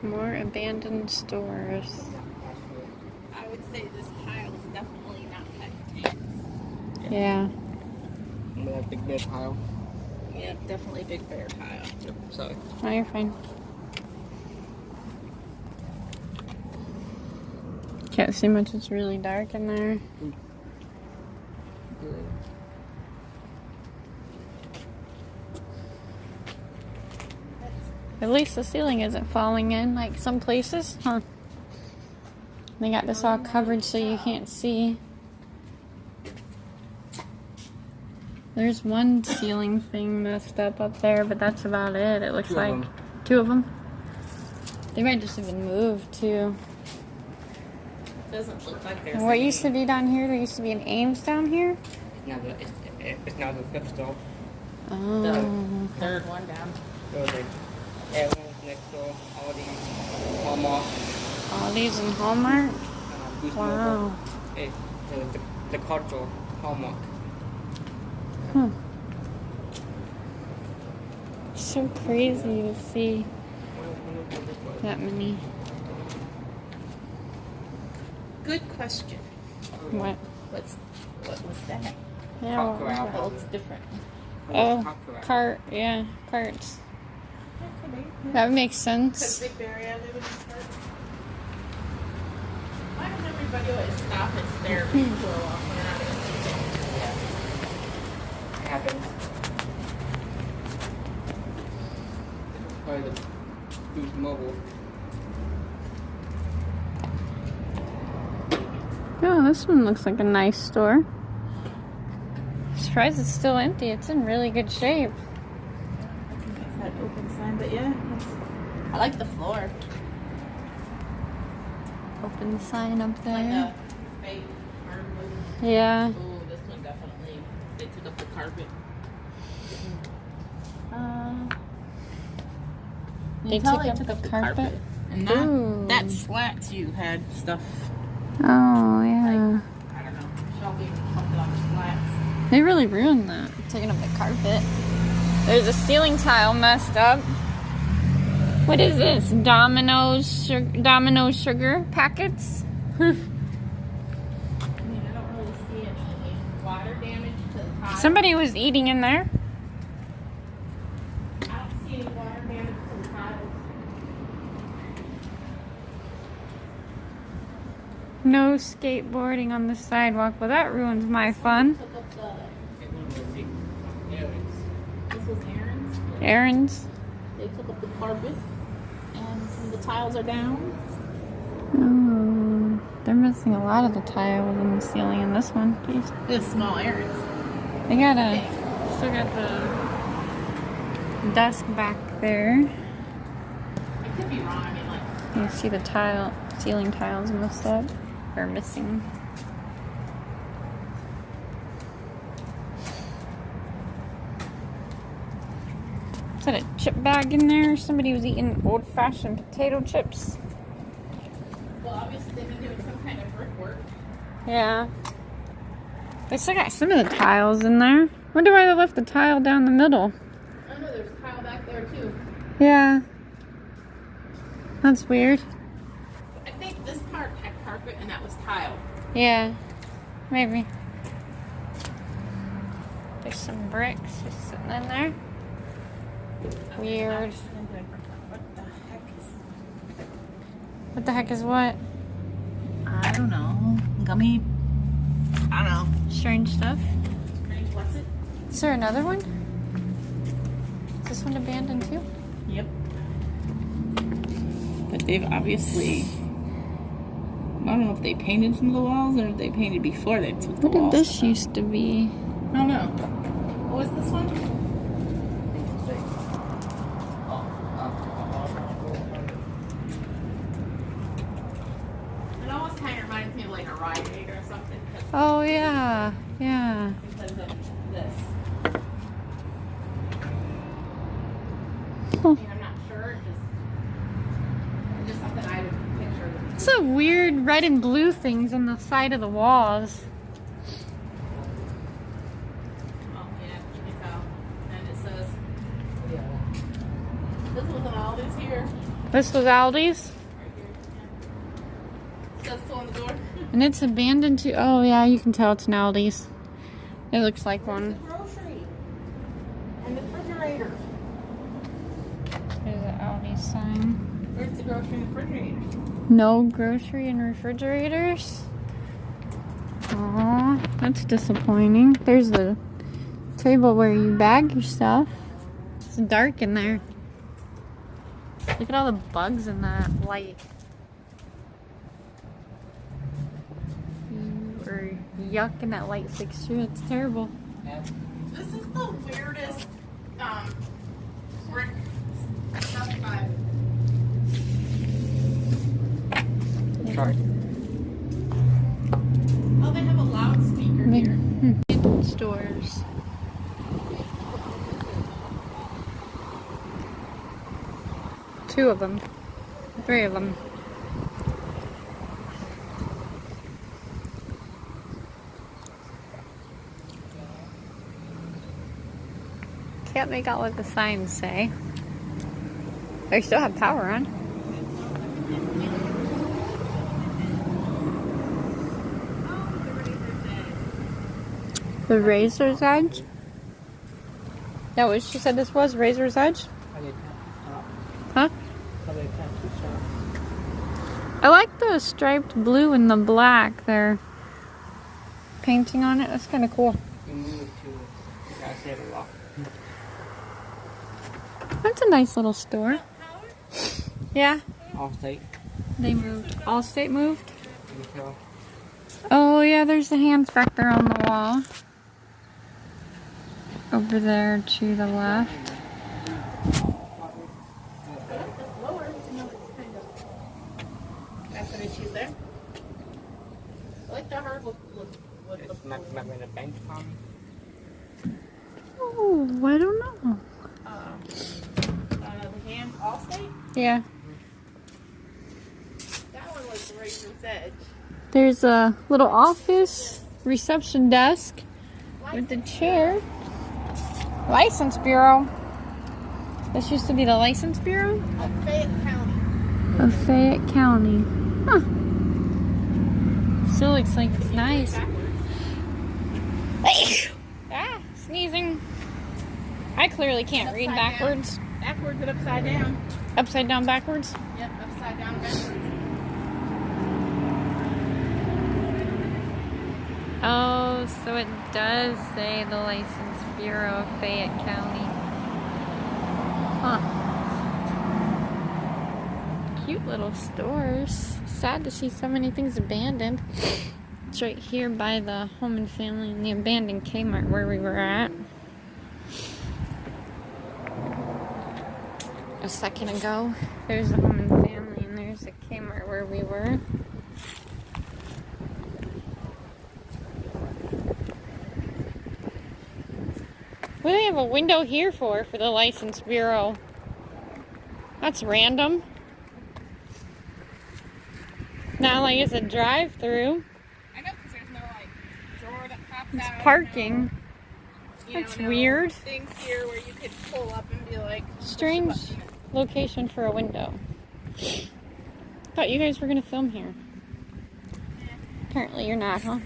More abandoned stores. I would say this tile is definitely not that. Yeah. That big bear tile. Yeah, definitely big bear tile. Yep, sorry. No, you're fine. Can't see much, it's really dark in there. At least the ceiling isn't falling in like some places, huh? They got this all covered so you can't see. There's one ceiling thing messed up there, but that's about it. It looks like two of them. They might just have been moved too. Doesn't look like there's. And what used to be down here? There used to be an Ames down here. It's now the fifth store. Oh. The third one down. So like everyone's next door, Aldi, Hallmark. Aldi's and Hallmark. Boost Wow. Mobile. Hey, the card store, Hallmark. Huh. So crazy to see that many. Good question. What? What was that? Yeah. What was Corral. That looks different. Oh, cart. Yeah, carts. That makes Because sense. Big Bear added in the cart. Why does everybody always stop and stare at people who are walking around? It happens. Probably the Boost Mobile. Oh, this one looks like a nice store. Surprised it's still empty. It's in really good shape. I think that's that open sign, but yeah. I like the floor. Open sign up Like there. a fake hardwood. Yeah. Oh, this one definitely. They took up the carpet. They You tell took up the carpet? And Ooh. that slats you had stuff. Oh, yeah. I don't know. Shelving something on the slats. They really ruined that. Taking up the carpet. There's a ceiling tile messed up. What is this? Domino's sugar packets? I mean, I don't really see any water damage to the tile. Somebody was eating in there. I don't see any water damage to the tiles. No skateboarding on the sidewalk. Well, that ruins my fun. Took up this was Aaron's. Errands. They took up the carpet, and some of the tiles are down. Oh, they're missing a lot of the tiles in the ceiling in this one. Jeez. This small Aaron's. They still got the desk back there. I could be wrong. I mean, like. You see the ceiling tiles messed up, or missing. Is that a chip bag in there? Somebody was eating old-fashioned potato chips. Well, obviously they've been doing some kind of brickwork. Yeah. They still got some of the tiles in there. Wonder why they left the tile down the middle. I know there's a tile back there too. Yeah. That's weird. I think this part had carpet and that was tile. Yeah. Maybe. There's some bricks just sitting in there. Weird. What the heck is? What the heck is what? I don't know. Gummy. I don't know. Strange stuff. Strange. What's it? Is there another one? Is this one abandoned too? Yep. But they've obviously I don't know if they painted some of the walls or if they painted before they took the What did walls. this used to be? I don't know. What was this one? It almost kind of reminds me of like a Rite Aid or something. Oh yeah, yeah. Because of this. Huh. I mean, I'm not sure. Just something I would picture. It's a weird red and blue things on the side of the walls. Oh yeah, you can tell. And it says, this was an Aldi's here. This was Aldi's, Right here. Yeah. Says so on the door. and it's abandoned too. Oh yeah, you can tell it's an Aldi's. It looks like Where's one. the grocery? And the refrigerator. There's an Aldi's sign. Where's the grocery and refrigerator? No grocery and refrigerators. Aw, that's disappointing. There's the table where you bag your stuff. It's dark in there. Look at all the bugs in that light. Or yuck in that light fixture. It's terrible. This is the weirdest brick stuff I've. Sorry. Oh, they have a loudspeaker here. Stores. Two of them. Three of them. Can't make out what the signs say. They still have power on. The Razor's Edge? That what she said this was? Razor's Edge? Huh? I like the striped blue and the black. They're painting on it. That's kind of cool. You move to a lot. That's a nice little store. Yeah, Allstate. they moved. Allstate moved? You can tell. Oh yeah, there's the hands back there on the wall. Over there to the left. That's an issue there. I like the hardwood wood. It's not in a bench, Tommy. Oh, I don't know. The hand Allstate? Yeah. That one was the Razor's Edge. There's a little office, reception desk with the chair. License Bureau. This used to be the License Bureau Of Fayette County. of Fayette County. Huh. Still looks like it's nice. Ah, sneezing. I clearly can't read Upside backwards. Down. Backwards and upside down. Upside down, backwards. Yep, upside down, backwards. Oh, so it does say the License Bureau of Fayette County. Huh. Cute little stores. Sad to see so many things abandoned. It's right here by the Home and Family and the abandoned Kmart where we were at a second ago. There's the Home and Family and there's the Kmart where we were. What do they have a window here for the License Bureau? That's random. Not like it's a drive-through. I know, because there's no, drawer that pops It's out. parking. No, That's weird. Things here where you could pull up and be like... Strange push the button. location for a window. Thought you guys were gonna film here. Apparently you're not, huh?